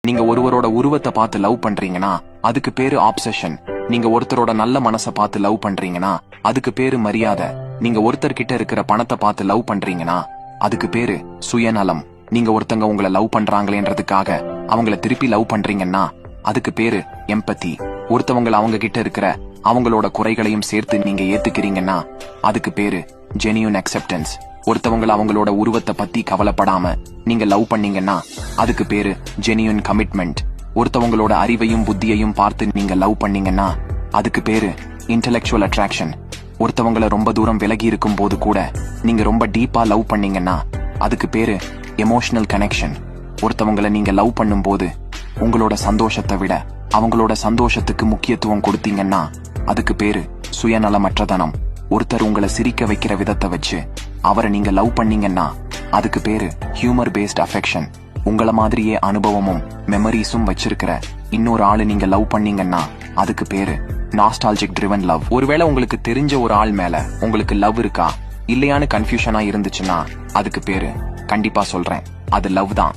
நீங்க ஒருவரோட உருவத்தை பார்த்து லவ் பண்றீங்கன்னா அதுக்கு பேரு ஆப்சஷன். நீங்க ஒருத்தரோட நல்ல மனசை பார்த்து லவ் பண்றீங்கன்னா அதுக்கு பேரு மரியாதை. நீங்க ஒருத்தர்கிட்ட இருக்கிற பணத்தை பார்த்து லவ் பண்றீங்கன்னா அதுக்கு பேரு சுயநலம். நீங்க ஒருத்தங்க உங்களை லவ் பண்றாங்களேன்றதுக்காக அவங்கள திருப்பி லவ் பண்றீங்கன்னா அதுக்கு பேரு எம்பத்தி. ஒருத்தவங்களை அவங்க கிட்ட இருக்கிற அவங்களோட குறைகளையும் சேர்த்து நீங்க ஏத்துக்கிறீங்கன்னா அதுக்கு பேரு ஜெனியூன் அக்செப்டன்ஸ். ஒருத்தவங்களை அவங்களோட உருவத்தை பத்தி கவலைப்படாம நீங்க லவ் பண்ணீங்கன்னா அதுக்கு பேரு ஜெனியூன் கமிட்மெண்ட். ஒருத்தவங்களோட அறிவையும் புத்தியையும் பார்த்து நீங்க லவ் பண்ணீங்கன்னா அதுக்கு பேரு இன்டெலெக்சுவல் அட்ராக்ஷன். ஒருத்தவங்களை ரொம்ப தூரம் விலகி இருக்கும் போது கூட நீங்க ரொம்ப டீப்பா லவ் பண்ணீங்கன்னா அதுக்கு பேரு எமோஷனல் கனெக்ஷன். ஒருத்தவங்களை நீங்க லவ் பண்ணும் போது உங்களோட சந்தோஷத்தை விட அவங்களோட சந்தோஷத்துக்கு முக்கியத்துவம் கொடுத்தீங்கன்னா அதுக்கு பேரு சுயநலமற்றதனம். ஒருத்தர் உங்களை சிரிக்க வைக்கிற விதத்தை வச்சு அவரை நீங்க லவ் பண்ணீங்கன்னா அதுக்கு பேரு ஹியூமர் பேஸ்ட் அஃபெக்ஷன். உங்கள மாதிரியே அனுபவமும் மெமரிஸும் வச்சிருக்கிற இன்னொரு ஆளு நீங்க லவ் பண்ணீங்கன்னா அதுக்கு பேரு நாஸ்டால்ஜிக் ட்ரிவன் லவ். ஒருவேளை உங்களுக்கு தெரிஞ்ச ஒரு ஆள் மேல உங்களுக்கு லவ் இருக்கா இல்லையான்னு கன்ஃபியூஷனா இருந்துச்சுன்னா அதுக்கு பேரு கண்டிப்பா சொல்றேன் அது லவ் தான்.